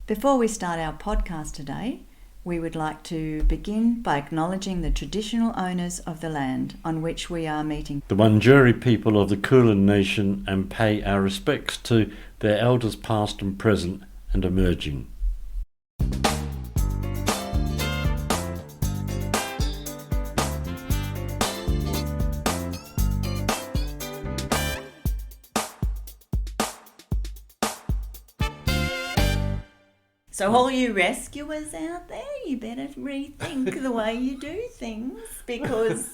Before we start our podcast today, we would like to begin by acknowledging the traditional owners of the land on which we are meeting, the Wurundjeri people of the Kulin Nation, and pay our respects to their elders past and present and emerging. So all you rescuers out there, you better rethink the way you do things, because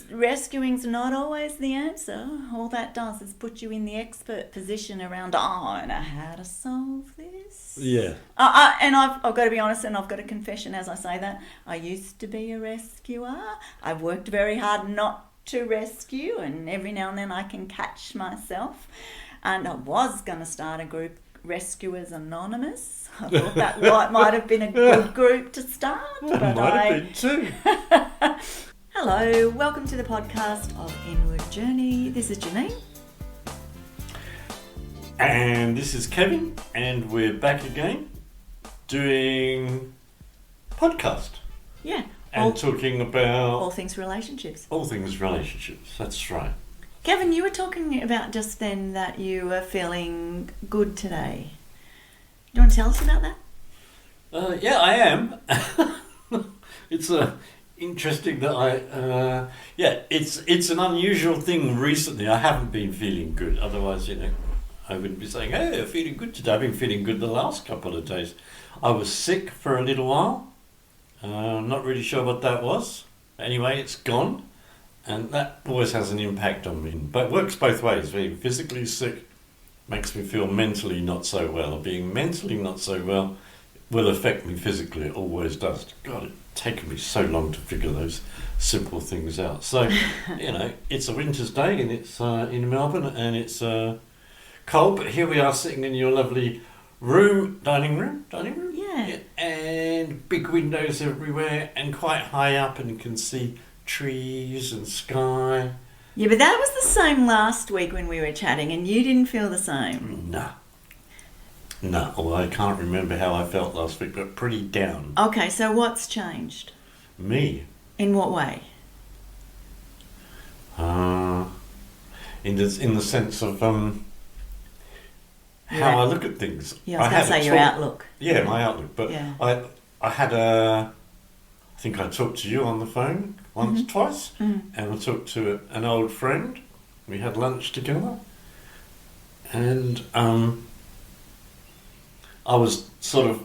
rescuing's not always the answer. All that does is put you in the expert position around, I know how to solve this. Yeah. And I've got to be honest, and I've got a confession as I say that. I used to be a rescuer. I've worked very hard not to rescue, and every now and then I can catch myself. And I was going to start a group, Rescuers Anonymous. I thought that might have been a good group to start. That might have been too. Hello, welcome to the podcast of Inward Journey. This is Janine. And this is Kevin, and we're back again doing podcast. Yeah. And talking about... all things relationships. All things relationships, that's right. Kevin, you were talking about just then that you were feeling good today. Do you want to tell us about that? Yeah, I am. It's interesting that it's an unusual thing recently. I haven't been feeling good. Otherwise, I wouldn't be saying, hey, I'm feeling good today. I've been feeling good the last couple of days. I was sick for a little while. Not really sure what that was. Anyway, it's gone. And that always has an impact on me. But it works both ways. Being physically sick makes me feel mentally not so well. Being mentally not so well will affect me physically. It always does. God, it's taken me so long to figure those simple things out. So, it's a winter's day, and it's in Melbourne, and it's cold. But here we are sitting in your lovely dining room. Yeah. And big windows everywhere, and quite high up, and you can see trees and sky. Yeah, but that was the same last week when we were chatting, and you didn't feel the same. No, although I can't remember how I felt last week, but pretty down. Okay, so what's changed? Me? In what way? In the sense of how I look at things. Yeah, I was going to say your outlook. Yeah, my outlook. But yeah. I had I think I talked to you on the phone once, twice, and I talked to an old friend. We had lunch together, and I was sort of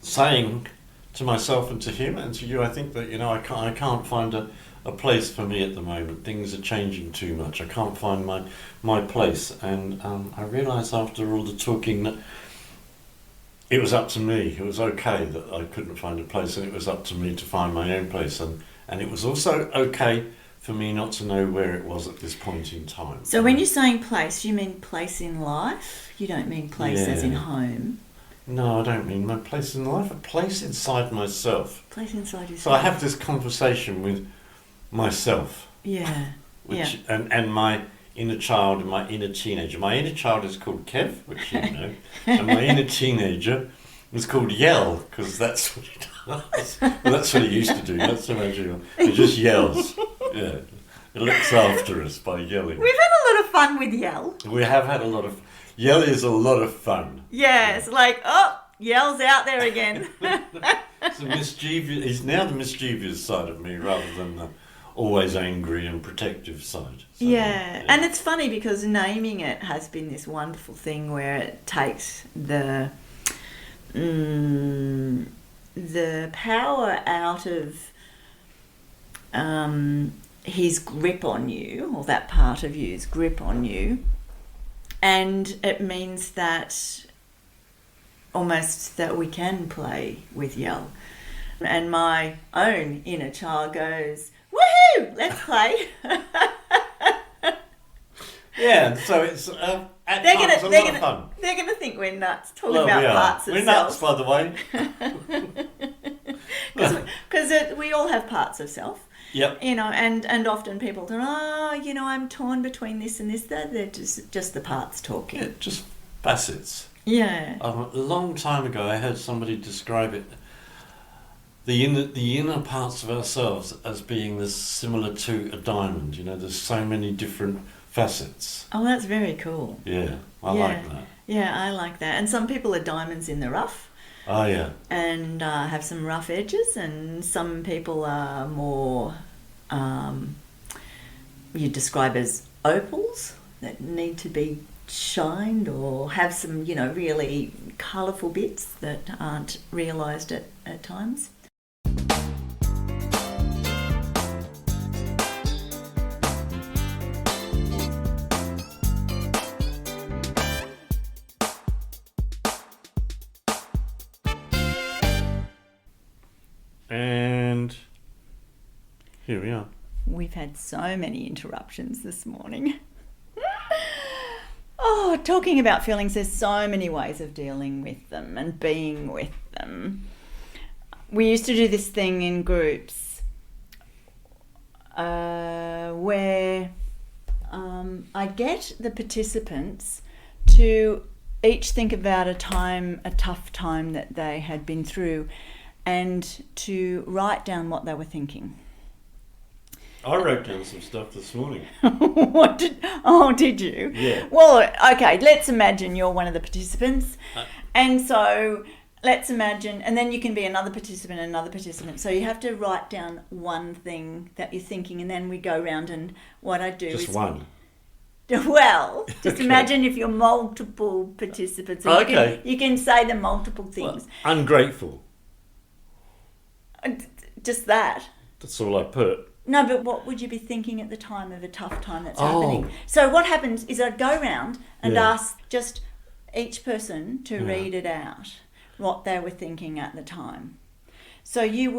saying to myself and to him and to you, I think that I can't find a place for me at the moment. Things are changing too much. I can't find my place, and I realised after all the talking that it was up to me. It was okay that I couldn't find a place, and it was up to me to find my own place. And it was also okay for me not to know where it was at this point in time. So when you're saying place, you mean place in life? You don't mean place as in home? No, I don't mean my place in life. A place inside myself. Place inside yourself. So I have this conversation with myself. Yeah. And my inner child and my inner teenager. My inner child is called Kev, which you know, and my inner teenager is called Yell, because that's what he does. Well, that's what he used to do. That's so much. He just yells. Yeah, it looks after us by yelling. We've had a lot of fun with Yell. We have had a lot of. Yell is a lot of fun. Yeah, it's like, Yell's out there again. It's a mischievous. He's now the mischievous side of me rather than the always angry and protective side. So, yeah, and it's funny because naming it has been this wonderful thing where it takes the power out of his grip on you, or that part of you's grip on you, and it means that almost that we can play with Yell. And my own inner child goes, woohoo, let's play. Yeah, so it's at times a lot of fun. They're going to think we're nuts talking about parts of self. We're nuts, by the way. Because we all have parts of self. Yep. And often people go, I'm torn between this and this. They're just the parts talking. Yeah, just facets. Yeah. A long time ago, I heard somebody describe it, the inner parts of ourselves as being this similar to a diamond. You know, there's so many different facets. Oh, that's very cool. Yeah, I Yeah. like that. Yeah, I like that. And some people are diamonds in the rough Oh yeah, and have some rough edges, and some people are more you describe as opals that need to be shined or have some, really colourful bits that aren't realised at times. and here we are. We've had so many interruptions this morning. Oh, talking about feelings, there's so many ways of dealing with them and being with them. We used to do this thing in groups where I get the participants to each think about a tough time that they had been through, and to write down what they were thinking. I wrote down some stuff this morning. Did you? Yeah. Well, okay, let's imagine you're one of the participants. And so let's imagine, and then you can be another participant. So you have to write down one thing that you're thinking, and then we go around, and what I do is... Just one. Well, just Okay. imagine if you're multiple participants. And Okay. You can say the multiple things. Well, ungrateful. Just that. That's all I put. No, but what would you be thinking at the time of a tough time that's Oh. happening? So what happens is I'd go around and Yeah. ask just each person to Yeah. read it out, what they were thinking at the time. So you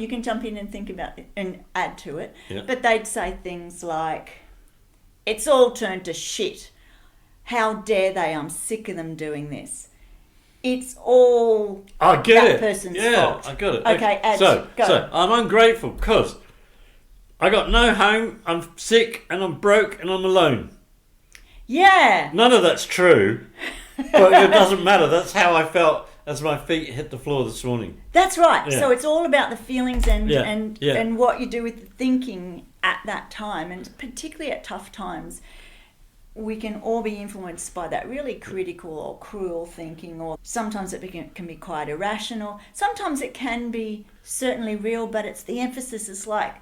can jump in and think about it and add to it, Yeah. but they'd say things like, it's all turned to shit. How dare they? I'm sick of them doing this. It's all I get that it. person's Yeah, fault. I got it. Okay, add, So go. I'm ungrateful because I got no home, I'm sick, and I'm broke, and I'm alone. Yeah. None of that's true, but it doesn't matter. That's how I felt as my feet hit the floor this morning. That's right. Yeah. So it's all about the feelings and Yeah, and yeah. and what you do with the thinking at that time, and particularly at tough times, we can all be influenced by that really critical or cruel thinking, or sometimes it can be quite irrational. Sometimes it can be certainly real, but it's the emphasis is like,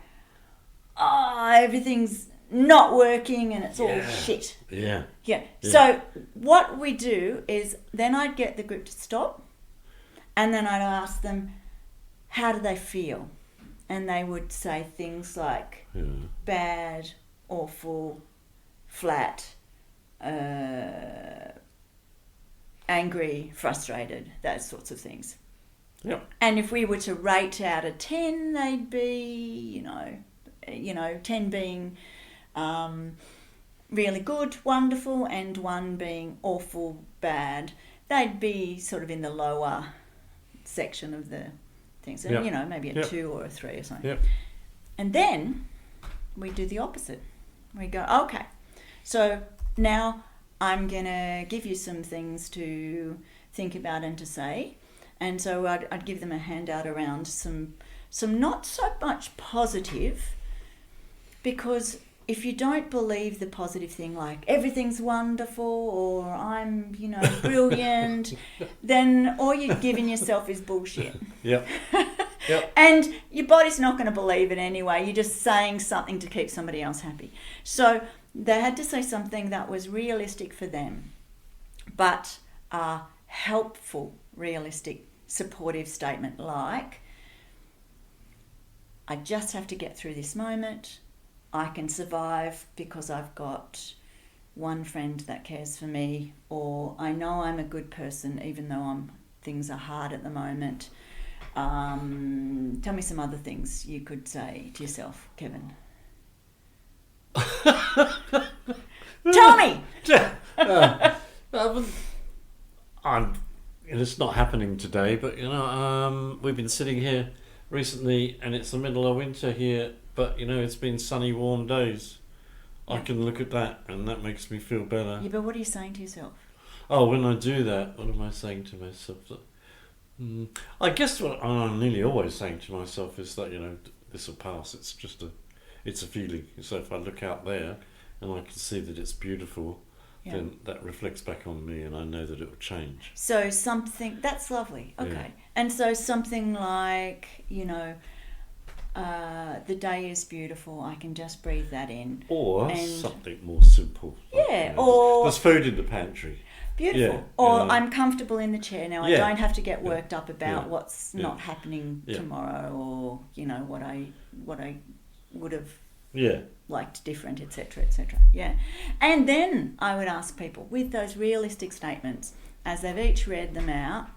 everything's not working and it's all Yeah. shit. Yeah. Yeah. Yeah. So what we do is then I'd get the group to stop, and then I'd ask them, how do they feel? And they would say things like Yeah. bad, awful, flat, angry, frustrated, those sorts of things. Yep. And if we were to rate out of 10, they'd be, 10 being really good, wonderful, and 1 being awful, bad. They'd be sort of in the lower section of the thing. So, Yep. maybe a Yep. 2 or a 3 or something. Yep. And then we do the opposite. We go, okay, so now I'm going to give you some things to think about and to say. And so I'd give them a handout around some not so much positive, because if you don't believe the positive thing, like everything's wonderful or I'm, brilliant, then all you're giving yourself is bullshit. Yep. Yep. And your body's not going to believe it anyway. You're just saying something to keep somebody else happy. So they had to say something that was realistic for them, but a helpful, realistic, supportive statement like, I just have to get through this moment. I can survive because I've got one friend that cares for me, or I know I'm a good person even though things are hard at the moment. Tell me some other things you could say to yourself, Kevin. Tell me! It's not happening today, but we've been sitting here recently, and it's the middle of winter here. But it's been sunny, warm days. I Yeah. can look at that, and that makes me feel better. Yeah, but what are you saying to yourself? when I do that, what am I saying to myself? I guess what I'm nearly always saying to myself is that, this will pass. It's a feeling. So if I look out there and I can see that it's beautiful, then that reflects back on me, and I know that it will change. So something, that's lovely. Okay. Yeah. And so something like, the day is beautiful, I can just breathe that in. Or something more simple. Yeah. Like, or there's food in the pantry. Beautiful. Yeah, or I'm comfortable in the chair now. I don't have to get worked up about what's not happening tomorrow, or what I would have liked different, etc., etc. Yeah. And then I would ask people with those realistic statements, as they've each read them out,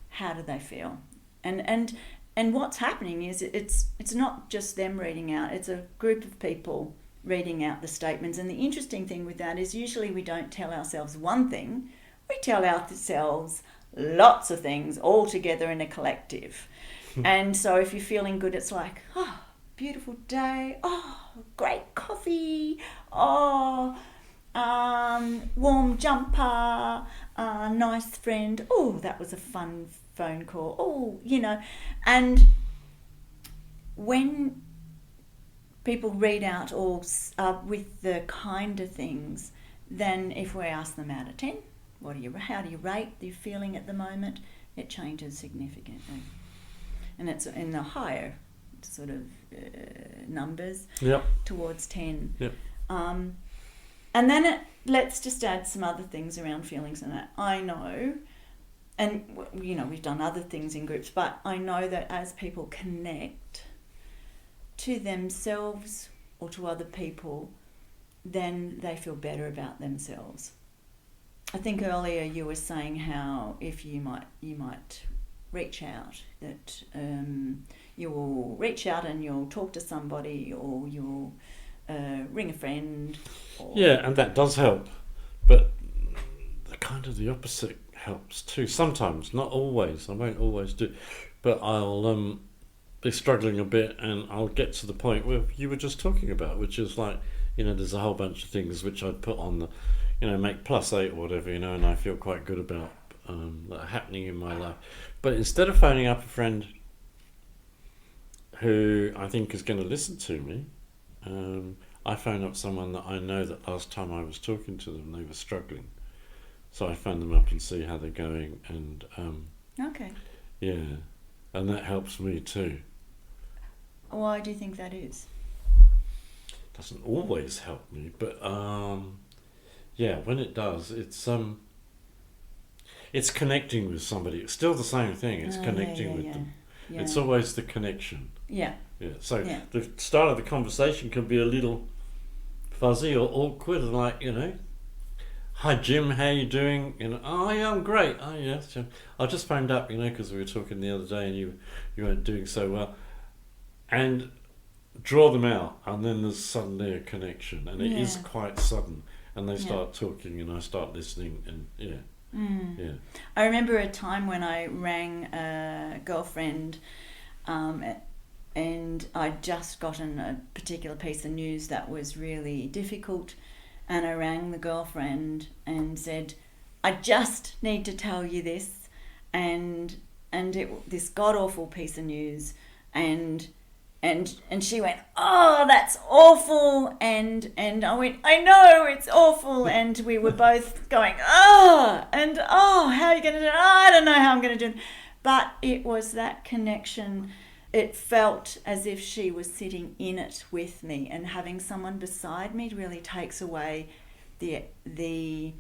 how do they feel? And what's happening is it's not just them reading out, it's a group of people reading out the statements. And the interesting thing with that is usually we don't tell ourselves one thing, we tell ourselves lots of things all together in a collective. And so if you're feeling good, it's like, oh, beautiful day, oh, great coffee, oh, warm jumper, nice friend, oh, that was a fun phone call, oh, and when people read out all with the kinder things, then if we ask them out of 10, how do you rate your feeling at the moment? It changes significantly, and it's in the higher sort of numbers towards 10. Yep. And then let's just add some other things around feelings and that. I know, and we've done other things in groups, but I know that as people connect to themselves or to other people, then they feel better about themselves. I think earlier you were saying how if you might reach out, that you will reach out and you'll talk to somebody, or you'll ring a friend. And that does help, but the opposite helps too. Sometimes, not always. I won't always do, but I'll be struggling a bit, and I'll get to the point where you were just talking about, which is like, there's a whole bunch of things which I'd put on the, make +8 or whatever, and I feel quite good about that happening in my life. But instead of phoning up a friend who I think is going to listen to me, I phone up someone that I know that last time I was talking to them, they were struggling. So I phone them up and see how they're going, and okay. Yeah, and that helps me too. Why do you think that is? Doesn't always help me, but when it does, it's connecting with somebody. It's still the same thing. It's connecting with them. Yeah. It's always the connection. Yeah. Yeah. So the start of the conversation can be a little fuzzy or awkward, like, hi Jim, how you doing? Oh yeah, I'm great. Oh yeah, so I just phoned up, because we were talking the other day and you weren't doing so well, and draw them out, and then there's suddenly a connection, and it is quite sudden, and they start talking, and I start listening, and I remember a time when I rang a girlfriend, and I'd just gotten a particular piece of news that was really difficult, and I rang the girlfriend and said, I just need to tell you this, and this god-awful piece of news, and she went, oh, that's awful, and I went, I know, it's awful, and we were both going, how are you going to do it? I don't know how I'm going to do it. But it was that connection. It felt as if she was sitting in it with me, and having someone beside me really takes away the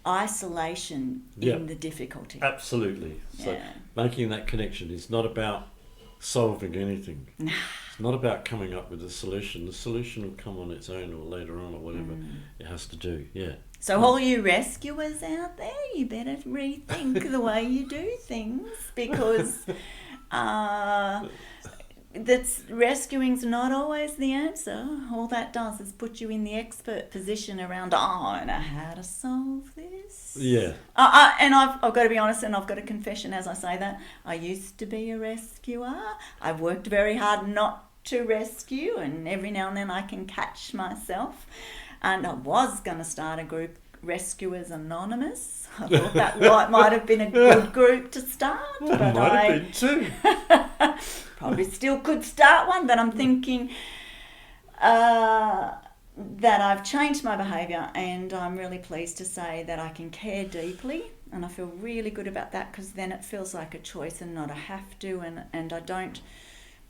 isolation in the difficulty. Absolutely. So making that connection is not about solving anything. It's not about coming up with a solution. The solution will come on its own, or later on, or whatever it has to do. Yeah. So all you rescuers out there, you better rethink the way you do things, because rescuing's not always the answer. All that does is put you in the expert position around, I know how to solve this. Yeah. And I've got to be honest, and I've got a confession as I say that. I used to be a rescuer. I've worked very hard not to rescue, and every now and then I can catch myself. And I was going to start a group Rescuers Anonymous. I thought that might have been a good group to start. Well, but it might have been too. probably still could start one, but I'm thinking that I've changed my behaviour, and I'm really pleased to say that I can care deeply, and I feel really good about that, because then it feels like a choice and not a have to, and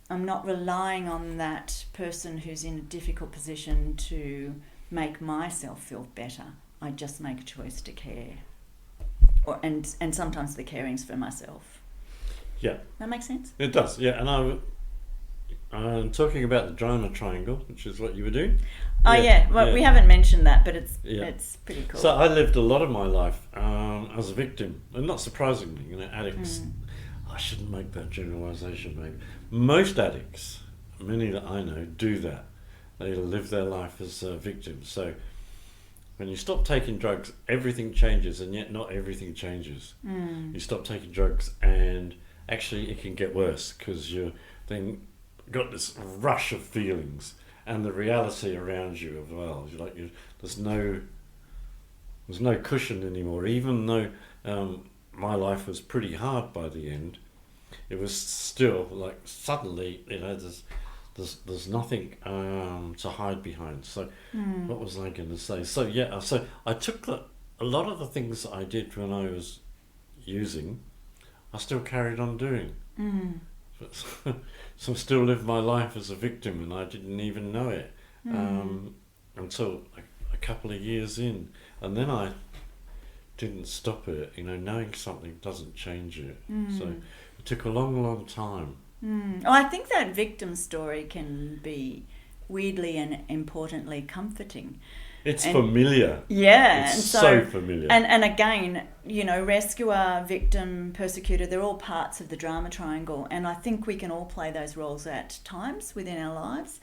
I'm not relying on that person who's in a difficult position to make myself feel better. I just make a choice to care, and sometimes the caring's for myself. Yeah, That makes sense? it does. Yeah, and I'm talking about the drama triangle, which is what you were doing. Oh yeah, well we haven't mentioned that, but it's pretty cool. So I lived a lot of my life as a victim, and not surprisingly, addicts. I shouldn't make that generalisation, maybe. Most addicts, many that I know, do that. They live their life as a victim. So when you stop taking drugs, everything changes, and yet not everything changes. You stop taking drugs, and actually it can get worse, because you're then got this rush of feelings and the reality around you as well. There's no cushion anymore. Even though my life was pretty hard by the end, it was still like suddenly there's nothing to hide behind. So what was I going to say? So yeah, so I took a lot of the things that I did when I was using, I still carried on doing. So I still lived my life as a victim, and I didn't even know it until a couple of years in, and then I didn't stop it. Knowing something doesn't change it. So it took a long, long time. Oh, I think that victim story can be weirdly and importantly comforting. It's familiar. Yeah. It's and so familiar. And again, rescuer, victim, persecutor, they're all parts of the drama triangle. And I think we can all play those roles at times within our lives.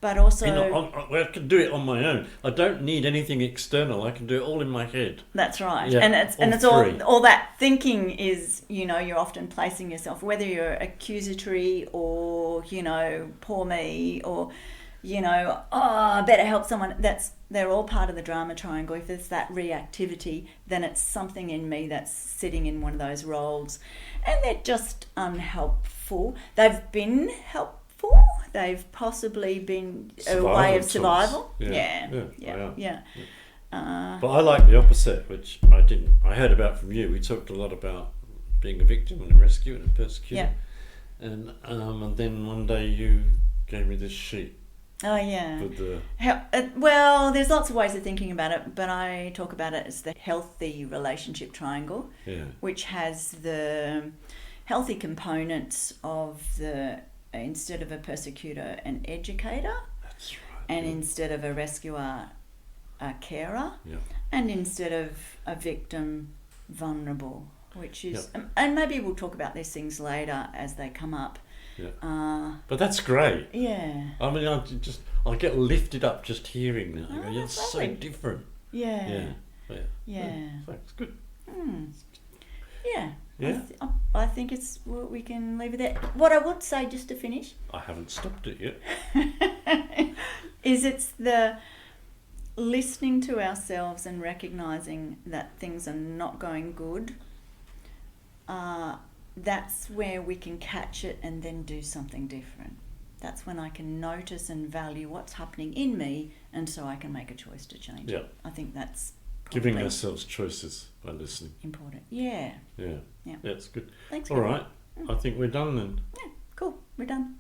But also... I can do it on my own. I don't need anything external. I can do it all in my head. That's right. Yeah, And it's all that thinking is, you're often placing yourself, whether you're accusatory or, poor me or... I better help someone. They're all part of the drama triangle. If there's that reactivity, then it's something in me that's sitting in one of those roles, and they're just unhelpful. They've been helpful. They've possibly been a way of survival. Yeah. But I like the opposite, which I didn't. I heard about from you. We talked a lot about being a victim and a rescuer and a persecutor. Yeah. And then one day you gave me this sheet. Oh yeah. With the... Well, there's lots of ways of thinking about it, but I talk about it as the healthy relationship triangle, which has the healthy components of instead of a persecutor, an educator. That's right. And instead of a rescuer, a carer. Yeah. And instead of a victim, vulnerable, which is... And maybe we'll talk about these things later as they come up. Yeah. But that's great. Yeah. I mean, I get lifted up just hearing that. I go, it's so different. Yeah. Yeah. So it's good. Yeah. Yeah. I think we can leave it there. What I would say, just to finish, I haven't stopped it yet. is it's the listening to ourselves and recognising that things are not going good. That's where we can catch it and then do something different. That's when I can notice and value what's happening in me, and so I can make a choice to change it. I think that's giving ourselves choices by listening. Important. Yeah. Yeah, it's good. Thanks. All right. I think we're done then. Yeah, cool. We're done.